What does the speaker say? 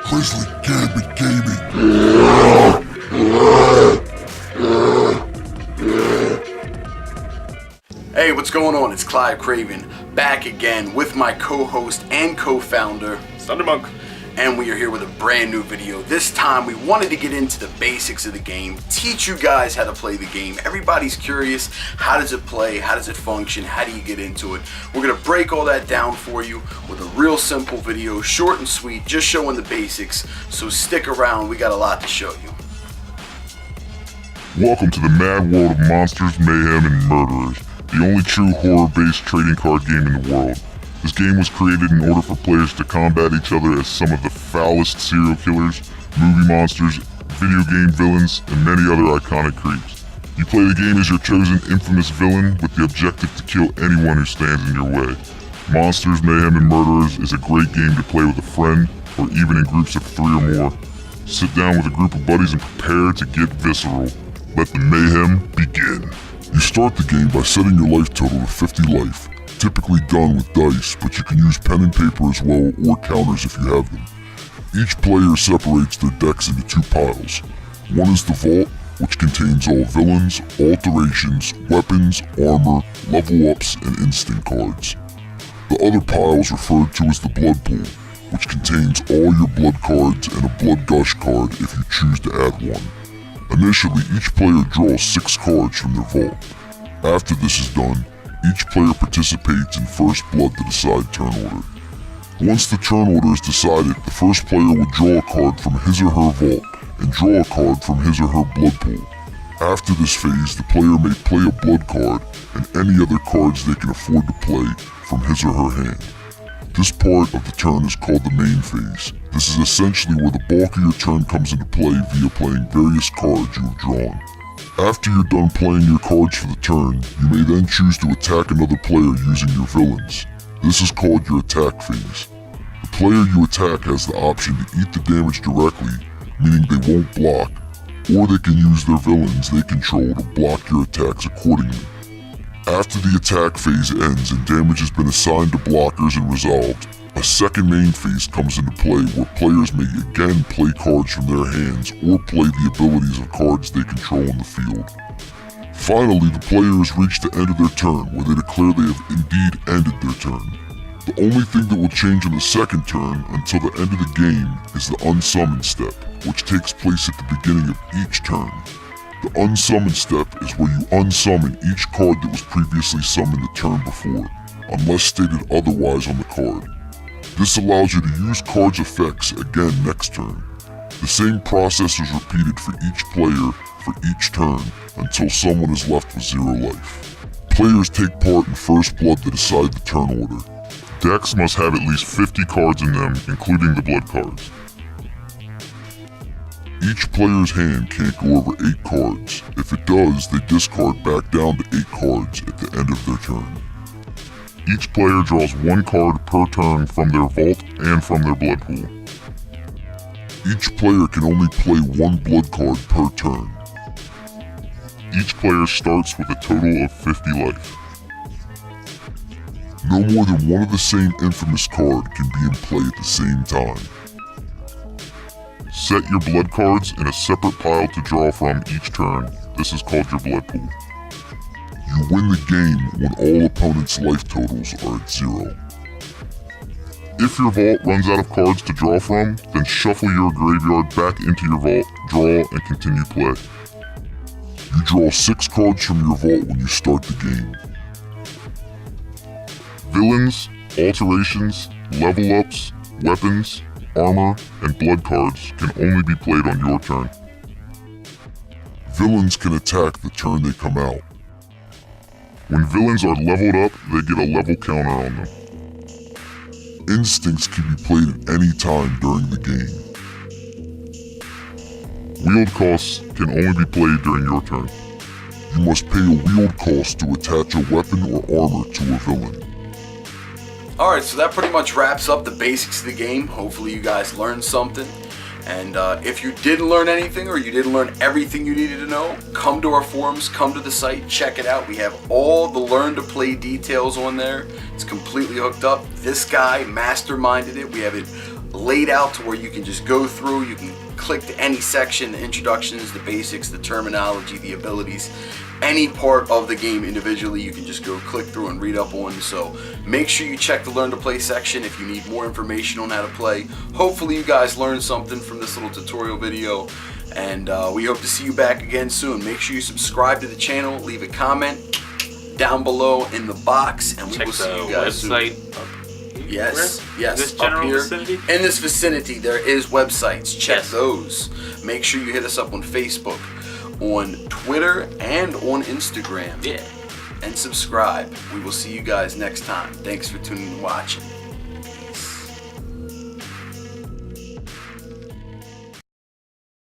Grizzly, Gambit, Gaming. Hey, what's going on? It's Clive Craven, back again with my co-host and co-founder, Thundermonk. and we are here with a brand new video. This time we wanted to get into the basics of the game, teach you guys how to play the game. Everybody's curious, how does it play, how does it function, how do you get into it? We're going to break all that down for you with a real simple video, short and sweet, just showing the basics. So stick around, we got a lot to show you. Welcome to the mad world of monsters, mayhem, and murderers. The only true horror-based trading card game in the world. This game was created in order for players to combat each other as some of the foulest serial killers, movie monsters, video game villains, and many other iconic creeps. You play the game as your chosen infamous villain with the objective to kill anyone who stands in your way. Monsters, Mayhem, and Murderers is a great game to play with a friend or even in groups of 3 or more. Sit down with a group of buddies and prepare to get visceral. Let the mayhem begin. You start the game by setting your life total to 50 life. Typically done with dice, but you can use pen and paper as well, or counters if you have them. Each player separates their decks into 2 piles. One is the vault, which contains all villains, alterations, weapons, armor, level ups, and instant cards. The other pile is referred to as the blood pool, which contains all your blood cards and a blood gush card if you choose to add one. Initially, each player draws 6 cards from their vault. After this is done, each player participates in first blood to decide turn order. Once the turn order is decided, the first player will draw a card from his or her vault and draw a card from his or her blood pool. After this phase, the player may play a blood card and any other cards they can afford to play from his or her hand. This part of the turn is called the main phase. This is essentially where the bulk of your turn comes into play via playing various cards you have drawn. After you're done playing your cards for the turn, you may then choose to attack another player using your villains. This is called your attack phase. The player you attack has the option to eat the damage directly, meaning they won't block, or they can use their villains they control to block your attacks accordingly. After the attack phase ends and damage has been assigned to blockers and resolved, a second main phase comes into play where players may again play cards from their hands or play the abilities of cards they control in the field. Finally, the players reach the end of their turn where they declare they have indeed ended their turn. The only thing that will change on the second turn until the end of the game is the unsummon step, which takes place at the beginning of each turn. The unsummon step is where you unsummon each card that was previously summoned the turn before, unless stated otherwise on the card. This allows you to use cards' effects again next turn. The same process is repeated for each player for each turn until someone is left with 0 life. Players take part in first blood to decide the turn order. Decks must have at least 50 cards in them, including the blood cards. Each player's hand can't go over 8 cards. If it does, they discard back down to 8 cards at the end of their turn. Each player draws 1 card per turn from their vault and from their blood pool. Each player can only play 1 blood card per turn. Each player starts with a total of 50 life. No more than one of the same infamous card can be in play at the same time. Set your blood cards in a separate pile to draw from each turn. This is called your blood pool. You win the game when all opponents' life totals are at 0. If your vault runs out of cards to draw from, then shuffle your graveyard back into your vault, draw, and continue play. You draw 6 cards from your vault when you start the game. Villains, alterations, level ups, weapons, armor, and blood cards can only be played on your turn. Villains can attack the turn they come out. When villains are leveled up, they get a level counter on them. Instincts can be played at any time during the game. Wield costs can only be played during your turn. You must pay a wield cost to attach a weapon or armor to a villain. Alright, so that pretty much wraps up the basics of the game. Hopefully you guys learned something. And if you didn't learn anything or you didn't learn everything you needed to know, come to our forums, come to the site, check it out. We have all the learn to play details on there. It's completely hooked up. This guy masterminded it. We have it laid out to where you can just go through, you can click to any section, the introductions, the basics, the terminology, the abilities, any part of the game individually, you can just go click through and read up on. So make sure you check the learn to play section if you need more information on how to play. Hopefully you guys learned something from this little tutorial video, and we hope to see you back again soon. Make sure you subscribe to the channel, leave a comment down below in the box, and we will see you guys soon. Yes, This up general here vicinity? in this vicinity there is websites. Check Yes. those. Make sure you hit us up on Facebook, on Twitter, and on Instagram. Yeah. And subscribe. We will see you guys next time. Thanks for tuning and watching.